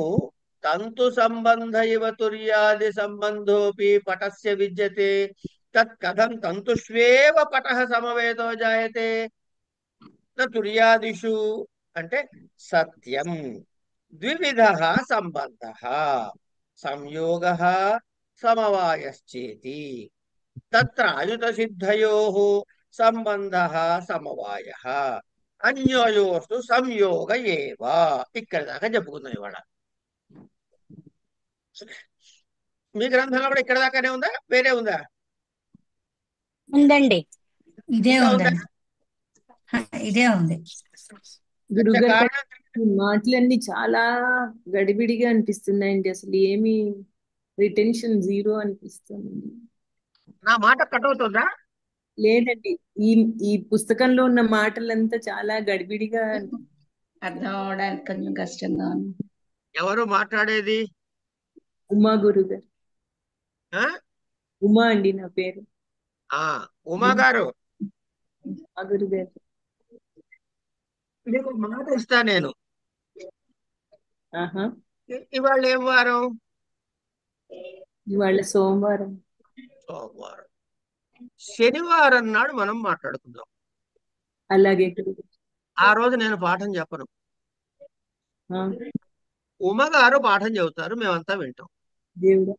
తంతు సంబంధ ఇవ తుర్యాది సంబంధోపి పటస్య విద్యతే తత్ కథం తంతుష్వేవ పటః సమవేతో జాయతే న తుర్యాదిషు అంటే సత్యం. ద్వివిధః సంబంధః సంయోగః సమవాయశ్చేతి తత్ర అయుత సిద్ధయోః సంబంధః సమవాయః అన్యోయోస్తు సంయోగ ఏవ. ఇక్కడ దాకా చెప్పుకుందాం ఇవాళ. మీ గ్రంథంలో కూడా ఇక్కడ దాకానే ఉందా, వేరే ఉందా? ఉందండి. ఇదే ఇంకా ఉందా? ఉందండి. ఇదే ఉంది. గురుగారు కారణం ఈ మాటలన్నీ చాలా గడిబిడిగా అనిపిస్తున్నాయండి. అసలు ఏమి రిటెన్షన్ జీరో అనిపిస్తుంది. నా మాట కట్ అవుతుందా? లేదండి, ఈ ఈ పుస్తకంలో ఉన్న మాటలంతా చాలా గడిబిడిగా అర్థం అవడానికి కొంచెం కష్టంగా ఉంది. ఎవరు మాట్లాడేది? ఉమా గురుగారు. ఆ? ఉమా అండి నా పేరు. ఉమా గారు, ఉమా గురుగారు. మీకు మాట ఇస్తా నేను. ఆహా, ఇవాళ ఏం వారం? ఇవాళ సోమవారం. సోమవారం. శనివారం నాడు మనం మాట్లాడుకుందాం. అలాగే గురుగారు. ఆ రోజు నేను పాఠం చెప్పను, ఆ, ఉమ గారు పాఠం చెబుతారు, మేమంతా వింటాం. దేవుడా.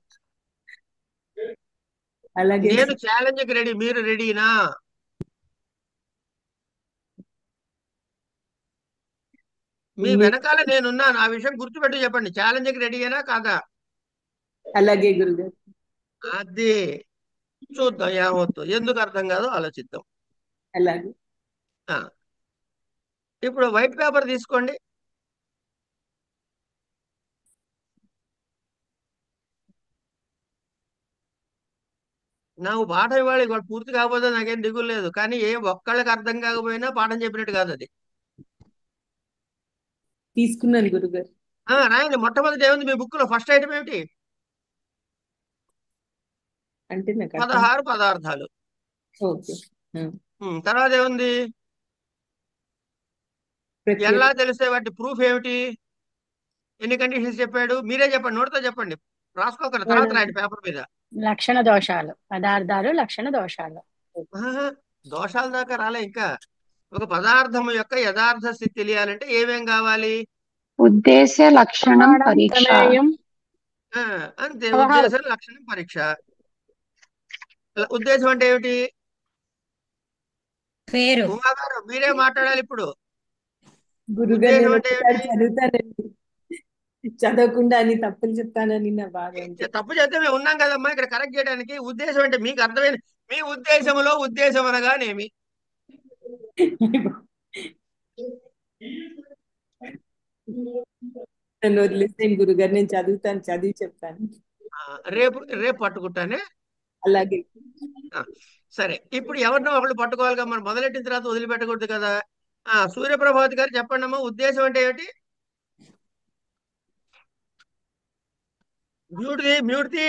అలాగే నేను ఛాలెంజ్కి రెడీ, మీరు రెడీనా? మీ వెనకాల నేనున్నాను, ఆ విషయం గుర్తుపెట్టి చెప్పండి. ఛాలెంజ్కి రెడీయేనా కాదా? అలాగే గురుగారు. అది చూద్దాం ఏమవుతుందో. ఎందుకు అర్థం కాదో ఆలోచిద్దాం. అలాగే. ఆ, ఇప్పుడు వైట్ పేపర్ తీసుకోండి. నాకు పాఠం ఇవ్వాలి, ఇవాళ పూర్తి కాకపోతే నాకేం దిగులు లేదు. కానీ ఏ ఒక్కళ్ళకి అర్థం కాకపోయినా పాఠం చెప్పినట్టు కాదు అది. తీసుకున్నాను గురుగారు. రాయండి. మొట్టమొదటి ఏముంది మీ బుక్ లో? ఫస్ట్ ఐటమ్ ఏమిటి? అంటే నాకు అర్థం. 16 పదార్థాలు. ఓకే. తర్వాత ఏముంది? ప్రత్యేక. ఎలా తెలిసే వాటి ప్రూఫ్ ఏమిటి? ఎన్ని కండిషన్స్ చెప్పాడు? మీరే చెప్పండి, నోటితో చెప్పండి, రాసుకోకండి, తర్వాత రాయండి పేపర్ మీద. లక్షణ దోషాలు, పదార్థాలు లక్షణ దోషాలు. ఆహా, దోషాల దాకా రాలే ఇంకా. ఒక పదార్థం యొక్క యథార్థ స్థితి తెలియాలంటే ఏమేం కావాలి? ఉద్దేశ లక్షణం పరీక్ష. అంతే. 16. ఉద్దేశం, లక్షణం, పరీక్ష. ఉద్దేశం అంటే ఏమిటి? పేరు. ఉమా గారు మీరే మాట్లాడాలి ఇప్పుడు. గురుగారు ఉద్దేశం నేను అంటే ఒకసారి ఏమిటి? చదువుతానండి. చదవకుండా అని తప్పులు చెప్తానని నా బాధ. అంతే. తప్పు చేస్తే మేము ఉన్నాం కదమ్మా ఇక్కడ కరెక్ట్ చేయడానికి. ఉద్దేశం అంటే మీకు అర్థమైన మీ ఉద్దేశంలో ఉద్దేశం అనగానేమి? నన్ను వదిలేసేయండి గురుగారు, నేను చదువుతాను, చదివి చెప్తాను. రేపు రేపు పట్టుకుంటానే. అలాగే. సరే, ఇప్పుడు ఎవరినో ఒకళ్ళు పట్టుకోవాలిగా, మనం మొదలెట్టిన తర్వాత వదిలిపెట్టకూడదు కదా. సూర్యప్రభాత్ గారు చెప్పండి అమ్మా, ఉద్దేశం అంటే ఏమిటి? మ్యూట్ది.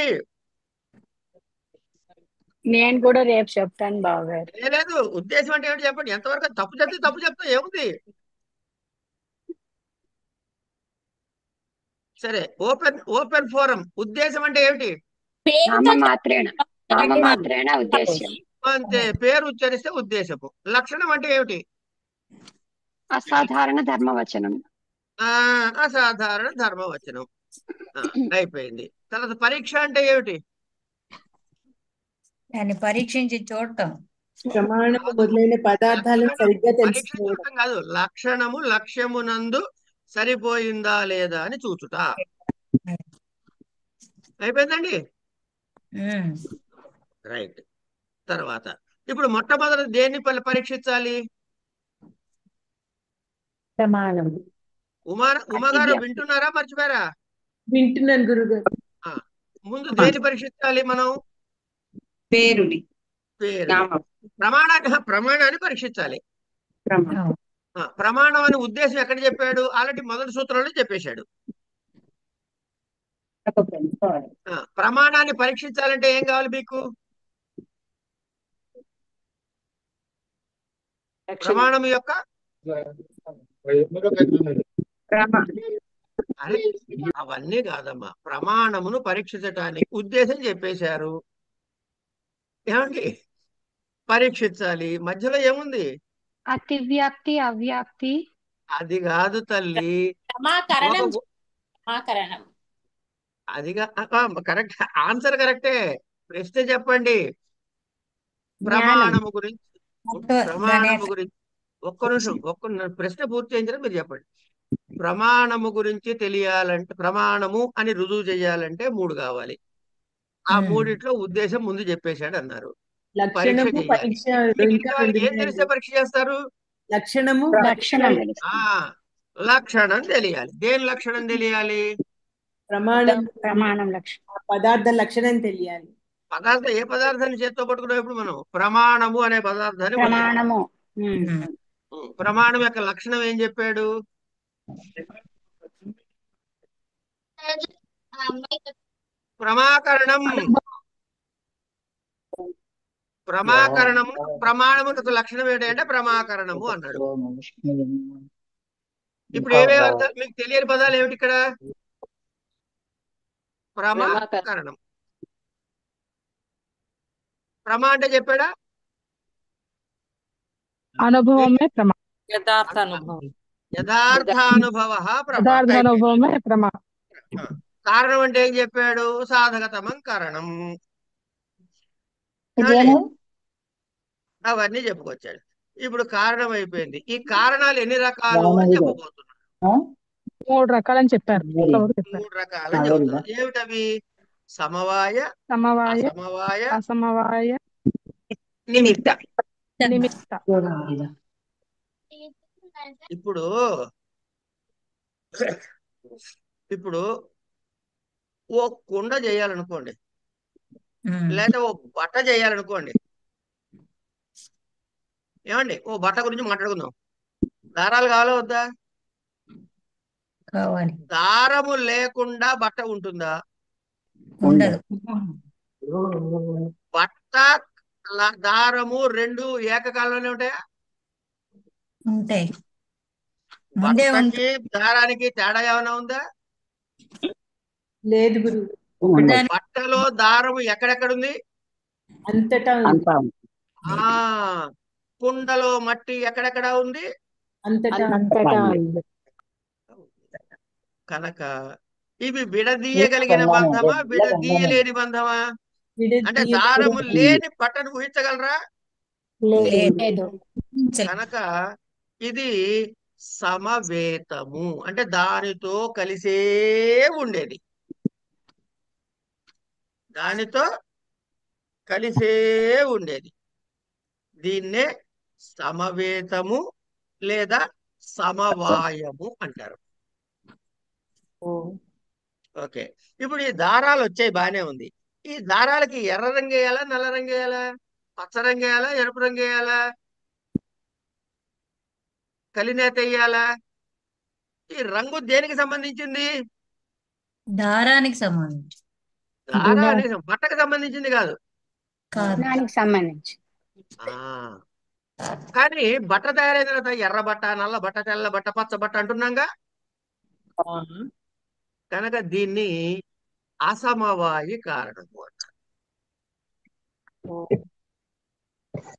నేను కూడా రేపు చెప్తాను బావగారు. లేదు, ఉద్దేశం అంటే ఏమిటి చెప్పండి. ఎంతవరకు తప్పు చెప్తే తప్పు చెప్తా ఏముంది. సరే, ఓపెన్ ఫోరం. ఉద్దేశం అంటే ఏమిటి? నామమాత్రేణ ఉద్దేశ్యం. అంతే, పేరు ఉచ్చరిస్తే ఉద్దేశము. లక్షణం అంటే ఏమిటి? అసాధారణ ధర్మవచనం. అసాధారణ ధర్మవచనం. అయిపోయింది. తర్వాత పరీక్ష అంటే ఏమిటి? దాన్ని పరీక్షించి చూడటం. ప్రమాణము మొదలైన పదార్థాలను సరిగ్గా పరీక్ష తెలుసుకోవడం. చూడటం కాదు, లక్షణము లక్ష్యమునందు సరిపోయిందా లేదా అని చూచుట. అయిపోయిందండి. ఉమ్. రైట్. తర్వాత ఇప్పుడు మొట్టమొదటి దేన్ని పరీక్షించాలి? ప్రమాణం. ఉమాగారు వింటున్నారా, మర్చిపోయారా? వింటున్నాను గురుగారు. ఆ, ముందు దేన్ని పరీక్షించాలి మనం? పేరుని పేరు. నామం ప్రమాణాన్ని పరీక్షించాలి. అవును. ప్రమాణం అనే ఉద్దేశం ఎక్కడ చెప్పాడు? ఆల్రెడీ మొదటి సూత్రంలో చెప్పేశాడు. ప్రమాణాన్ని పరీక్షించాలంటే ఏం కావాలి మీకు? ప్రమాణం యొక్క అరే అవన్నీ కాదమ్మా, ప్రమాణమును పరీక్షించటానికి ఉద్దేశం చెప్పేశారు. ఏమండి? పరీక్షించాలి. మధ్యలో ఏముంది? అతివ్యాప్తి, అవ్యాప్తి. అది కాదు తల్లి. సమాకరణం. ఒక- సమాకరణం. అదిగా కరెక్ట్ ఆన్సర్, కరెక్టే. ప్రశ్న చెప్పండి. జ్ఞానం. ప్రమాణము గురించి ప్రమాణము గణేష్. గురించి ఒక్క నిమిషం, ప్రశ్న పూర్తి చేయించిన మీరు చెప్పండి. ప్రమాణము గురించి తెలియాలంటే, ప్రమాణము అని రుజువు చేయాలంటే 3 కావాలి. ఆ ఉమ్. మూడిట్లో ఉద్దేశం ముందు చెప్పేశాడు అన్నారు. పరీక్ష లక్షణము చేయాలి. పరీక్ష ఇంకా రెండు ఏం తెలిస్తే పరీక్ష చేస్తారు? లక్షణము లక్షణం. ఆ లక్షణం తెలియాలి. దేని లక్షణం తెలియాలి? ప్రమాణం ప్రమాణం లక్షణం. పదార్థ లక్షణం తెలియాలి. పదార్థం. ఏ పదార్థాన్ని చేత్తో పట్టుకున్నప్పుడు మనం ప్రమాణము అనే పదార్థాన్ని పట్టుకున్నాం. ప్రమాణము. ప్రమాణం యొక్క లక్షణం ఏం చెప్పాడు? ప్రమాకరణం. ప్రమాకరణము. ప్రమాణమునకు లక్షణం ఏంటంటే ప్రమాకరణము అన్నాడు. ఇప్పుడు ఏమేమి అర్థాలు మీకు తెలియని పదాలు ఏమిటి ఇక్కడ? ప్రమాకరణం. ప్రమా అంటే చెప్పాడా? అనుభవమే ప్రమా యథార్థ అనుభవం. యథార్థానుభవ యథార్థానుభవమే ప్రమా. కారణం అంటే ఏం చెప్పాడు? సాధకతమం కారణం. అవన్నీ చెప్పుకొచ్చాడు. ఇప్పుడు కారణం అయిపోయింది. ఈ కారణాలు ఎన్ని రకాలు అని చెప్పబోతున్నాడు. 3 రకాలని చెప్పారు. 3 రకాలని చెబుతున్నాడు. ఏమిటవి? సమవాయ, సమవాయ, అసమవాయ, అసమవాయ, నిమిత్త. నిమిత్త. ఇప్పుడు ఇప్పుడు ఓ కుండ చేయాలనుకోండి, లేదా ఓ బట్ట చేయాలనుకోండి. ఏమండి? ఓ బట్ట గురించి మాట్లాడుకుందాం. దారాలు కావాలా వద్దా? కావాలి. దారము లేకుండా బట్ట ఉంటుందా? ఉండదు. బట్ట దారము 2 ఏకకాలంలోనే ఉంటాయా? ఉంటాయి. ముందే బట్టకి దారానికి తేడా ఏమైనా ఉందా? లేదు గురు. బట్టలో దారము ఎక్కడెక్కడుంది? అంతటా ఉంది. ఆ కుండలో మట్టి ఎక్కడెక్కడ ఉంది? అంతటా కనుక ఇవి విడదీయగలిగిన బంధమా, విడదీయలేని బంధమా? అంటే దారము లేని బట్టను ఊహించగలరా? లేదు. కనుక ఇది సమవేతము, అంటే దానితో కలిసే ఉండేది. దానితో కలిసే ఉండేది. దీన్నే సమవేతము లేదా సమవాయము అంటారు. ఓకే. ఇప్పుడు ఈ దారాలు వచ్చాయి, బానే ఉంది. ఈ దారాలకి ఎర్ర రంగు వేయాలా, నల్ల రంగు వేయాలా, పచ్చ రంగు వేయాలా, ఎరుపు రంగు వేయాలా, కలినేత వేయాలా? ఈ రంగు దేనికి సంబంధించింది? దారానికి సంబంధించి. దారానికి బట్టకు సంబంధించింది కాదు. దానికి సంబంధించి. కానీ బట్ట తయారైన తర్వాత ఎర్ర బట్ట, నల్ల బట్ట, తెల్ల బట్ట, పచ్చ బట్ట అంటున్నాగా. కనుక దీన్ని అసమవాయి కారణము అంటారు.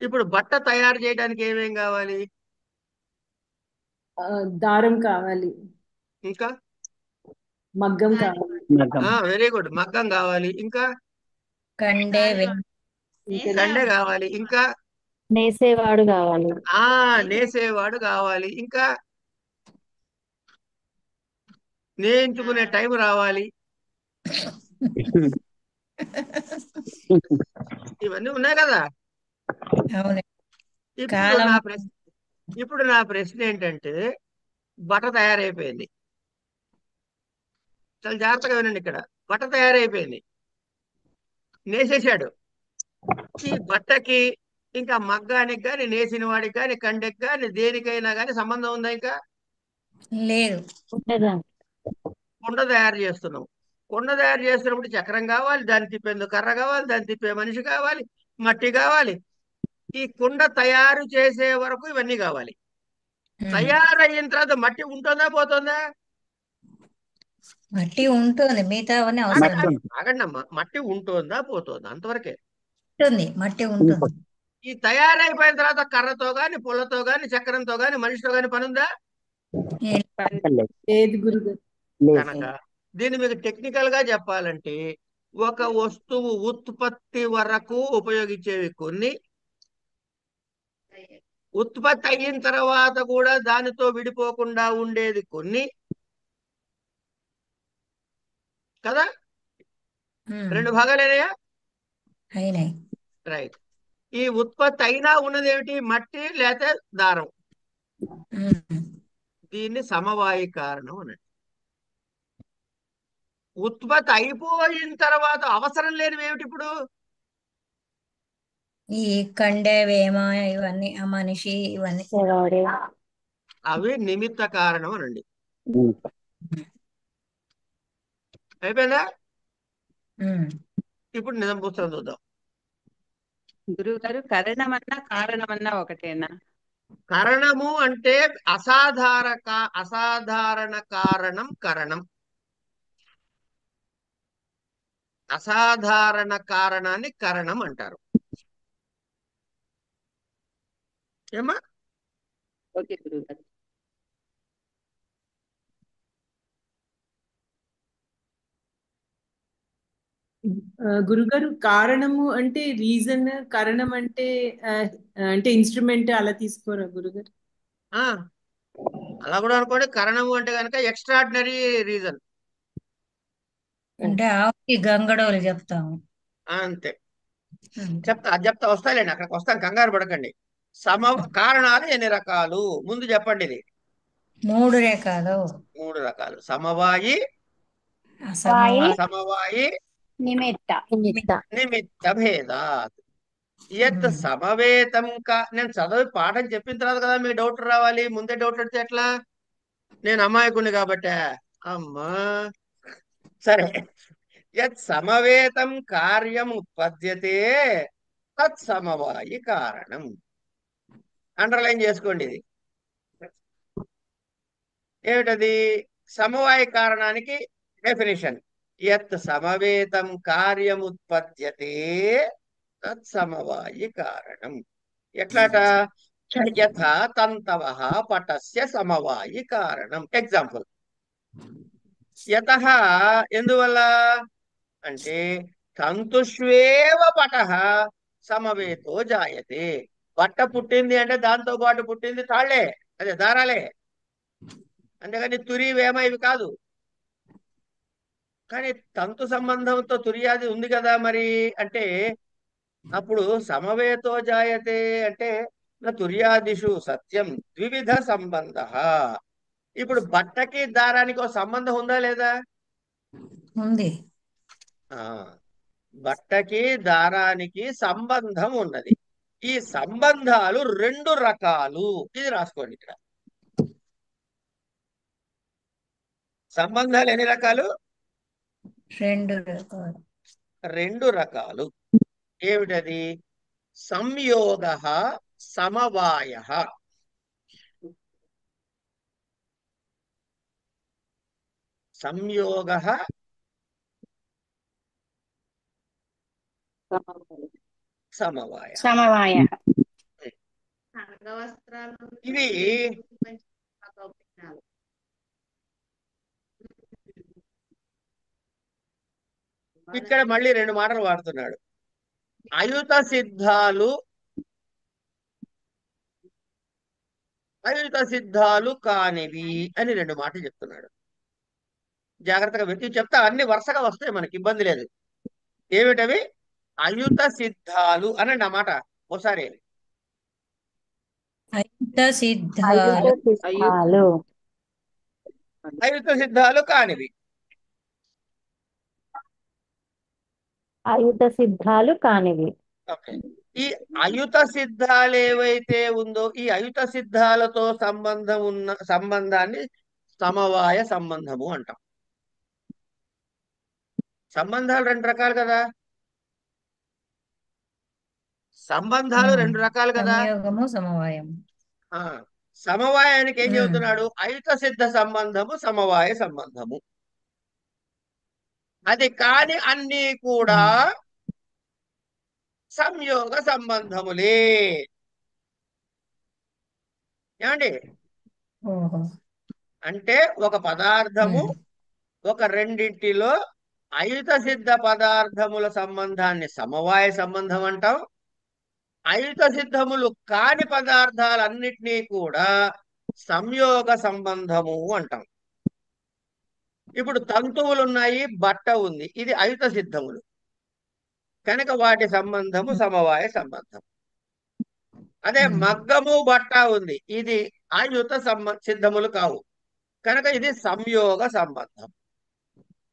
ఇప్పుడు బట్ట తయారు చేయడానికి ఏమేం కావాలి? దారం కావాలి, ఇంకా మగ్గం కావాలి. వెరీ గుడ్, మగ్గం కావాలి. ఇంకా కండే కండె కావాలి. ఇంకా నేసేవాడు కావాలి. నేసేవాడు కావాలి. ఇంకా నేయించుకునే టైం రావాలి. ఇవన్నీ ఉన్నాయి కదా. అవును. ఇప్పుడు కాలం నా ప్రశ్న ఏంటంటే, బట్ట తయారైపోయింది. చాలా జాగ్రత్తగా వినండి. ఇక్కడ బట్ట తయారైపోయింది, నేసేసాడు. ఈ బట్టకి ఇంకా మగ్గానికి కానీ, నేసిన వాడికి కానీ, కండెకి కానీ, దేనికైనా కానీ సంబంధం ఉందా? ఇంకా లేదు. కుండ తయారు చేస్తున్నాం. కుండ తయారు చేస్తున్నప్పుడు చక్రం కావాలి, దాన్ని తిప్పేందుకు కర్ర కావాలి, దాన్ని తిప్పే మనిషి కావాలి, మట్టి కావాలి. ఈ కుండ తయారు చేసే వరకు ఇవన్నీ కావాలి. తయారయిన తర్వాత మట్టి ఉంటుందా పోతుందా? మట్టి ఉంటుంది, మిగతా అవన్నీ అవసరం లేదు. ఆగండి అమ్మా, మట్టి ఉంటుందా పోతుందా? అంతవరకే. ఉంటుంది, మట్టి ఉంటుంది. ఈ తయారైపోయిన తర్వాత కర్రతో గాని, పుల్లతో గాని, చక్రంతో గాని, మనిషితో గాని పని ఉందా? లేదు గురుగారు. కనుక దీన్ని మీకు టెక్నికల్ గా చెప్పాలంటే, ఒక వస్తువు ఉత్పత్తి వరకు ఉపయోగించేవి కొన్ని, ఉత్పత్తి అయిన తర్వాత కూడా దానితో విడిపోకుండా ఉండేది కొన్ని కదా. రెండు భాగాలేనాయా? అయినాయి. రైట్. ఈ ఉత్పత్తి అయినా ఉన్నది ఏమిటి? మట్టి లేకపోతే దారం. దీన్ని సమవాయి కారణం అనండి. ఉత్పత్తి అయిపోయిన తర్వాత అవసరం లేనివి ఏమిటి ఇప్పుడు? ఈ కండే వేమ ఇవన్నీ, ఆ మనిషి ఇవన్నీ అవి నిమిత్త కారణం అనండి. అయిపోయిందా? ఇప్పుడు నిజం పుస్తకం చూద్దాం. గురువు గారు కరణమన్నా కారణమన్నా ఒకటేనా? కారణము అంటే అసాధారణ కారణం కరణం. అసాధారణ కారణాన్ని కరణం అంటారు. ఏమా? ఓకే గురువు గారు. గురుగారు కారణము అంటే రీజన్, కారణం అంటే అంటే ఇన్స్ట్రుమెంట్ అలా తీసుకోరా గురుగారు? అలా కూడా అనుకోండి. కారణము అంటే కనుక ఎక్స్ట్రాడినరీ రీజన్ అంటే ఆవుకి గంగడోలు చెప్తాము. అంతే. చెప్తా వస్తాలేండి, అక్కడికి వస్తాం, కంగారు పడకండి. కారణాలు ఎన్ని రకాలు ముందు చెప్పండి. ఇది 3 రకాలు. 3 రకాలు: సమవాయి, అసమవాయి, నిమిత్త భేదాత్. యత్ సమవేతం నేను చదివి పాఠం చెప్పిన తర్వాత కదా మీకు డౌట్ రావాలి. ముందే డౌట్ వస్తే ఎట్లా? నేను అమాయకుని కాబట్టే. అమ్మా సరే. యత్ సమవేతం కార్యం ఉత్పద్యతే తత్ సమవాయి కారణం. అండర్లైన్ చేసుకోండి. ఇది ఏమిటది? సమవాయి కారణానికి డెఫినేషన్: యత్ సమవేతం కార్యముత్పద్యతే తత్ సమవాయి కారణం. ఎట్లాట? యథా తంతవః పటస్య సమవాయి కారణం. ఎగ్జాంపుల్: యతః ఎందువల్ల అంటే తంతుష్వేవ పటః సమవేతో జాయతే. బట్ట పుట్టింది అంటే దాంతో పాటు పుట్టింది తాళ్లే, అదే దారాలే, అంతేగాని తురి వేమ ఇవి కాదు. కానీ తంతు సంబంధంతో తురియాది ఉంది కదా మరి. అంటే అప్పుడు సమవేతో జాయతే అంటే తుర్యాదిషు సత్యం ద్వివిధ సంబంధ. ఇప్పుడు బట్టకి దారానికి ఒక సంబంధం ఉందా లేదా? ఉంది. బట్టకి దారానికి సంబంధం ఉన్నది. ఈ సంబంధాలు 2 రకాలు. ఇది రాసుకోండి ఇక్కడ. సంబంధాలు ఎన్ని రకాలు? 2 రకాలు. 2 రకాలు. ఏమిటది? సంయోగ, సమవాయ. సంయోగ, సమవాయ. ఇవి ఇక్కడ మళ్ళీ 2 మాటలు వాడుతున్నాడు. అయుత సిద్ధాలు, అయుత సిద్ధాలు కానివి అని 2 మాటలు చెప్తున్నాడు. జాగ్రత్తగా వెతికి చెప్తా, అన్ని వరుసగా వస్తాయి, మనకి ఇబ్బంది లేదు. ఏమిటవి? అయుత సిద్ధాలు అనండి ఆ మాట ఒకసారి. అయుత సిద్ధాలు అయు అయుత సిద్ధాలు కానివి. అయుత సిద్ధాలు కానివి. ఓకే. ఈ అయుత సిద్ధాలు ఏవైతే ఉందో ఈ అయుత సిద్ధాలతో సంబంధాన్ని సమవాయ సంబంధము అంటాం. సంబంధాలు రెండు రకాలు కదా, సంబంధాలు రెండు రకాలు కదా. సంయోగము సమవాయము. ఆ సమవాయానికి ఏం ఉమ్. చెబుతున్నాడు? అయుత సిద్ధ సంబంధము సమవాయ సంబంధము. అది కాని అన్ని కూడా సంయోగ సంబంధములే. ఏమండి? ఓహో. అంటే ఒక పదార్థము ఒక రెండింటిలో అయుత సిద్ధ పదార్థముల సంబంధాన్ని సమవాయ సంబంధం అంటాం. అయుత సిద్ధములు కాని పదార్థాలన్నిటినీ కూడా సంయోగ సంబంధము అంటాం. ఇప్పుడు తంతువులు ఉన్నాయి, బట్ట ఉంది, ఇది అయుత సిద్ధములు కనుక వాటి సంబంధము సమవాయ సంబంధం. అదే మగ్గము బట్ట ఉంది, ఇది అయుత సిద్ధములు కావు కనుక ఇది సంయోగ సంబంధం.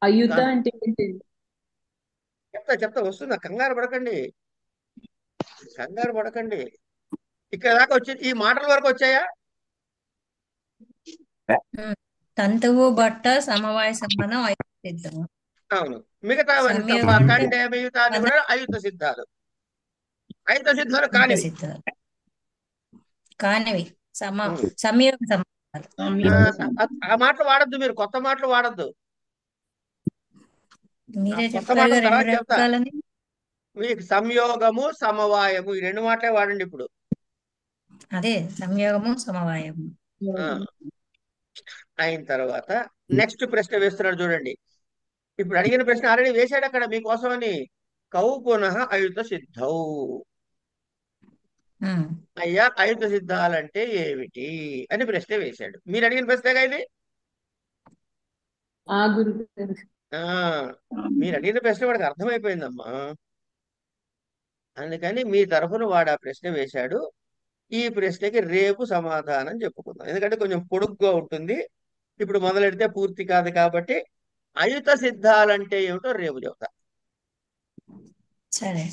అయుత అంటే ఏంటండి? చెప్తా వస్తుందా, కంగారు పడకండి. ఇక్కడ దాకా వచ్చి ఈ మాటల వరకు వచ్చాయా? తంతువు బట్ట సమవాయ సంబంధం అయుత సిద్ధము. అవును. మిగతా సంయోగం అంటే కంటే మిగతా కూడా అయుత సిద్ధాలు. అయుత సిద్ధాలు అయుత కానివి. సిద్ధాలు కానివి ఉమ్. సంయోగ సంబంధాలు. ఆ మాటలు వాడద్దు, మీరు కొత్త మాటలు వాడద్దు. మీరే కొత్త చెప్పారుగా మాటలు తర్వాత రెండు చెప్తా. రకాలని. మీకు సంయోగము సమవాయము ఈ రెండు మాటలే వాడండి ఇప్పుడు. అదే సంయోగము సమవాయము. ఆ, అయిన తర్వాత నెక్స్ట్ ప్రశ్న వేస్తున్నాడు చూడండి. ఇప్పుడు అడిగిన ప్రశ్న ఆల్రెడీ వేశాడు అక్కడ మీకోసమని. కౌ పునః అయుత సిద్ధౌ. అయ్యా అయుత సిద్ధాలంటే ఏమిటి అని ప్రశ్న వేశాడు. మీరు అడిగిన ప్రశ్నగా ఇది. గురుగారు. ఆ మీరు అడిగిన ప్రశ్న వాడికి అర్థమైపోయిందమ్మా. అందుకని మీ తరఫున వాడు ఆ ప్రశ్న వేశాడు. ఈ ప్రశ్నకి రేపు సమాధానం చెప్పుకుందాం, ఎందుకంటే కొంచెం పొడుగ్గా ఉంటుంది. ఇప్పుడు మొదలెడితే పూర్తి కాదు కాబట్టి అయుత సిద్ధాలంటే ఏమిటో రేపు చెప్తా. సరే.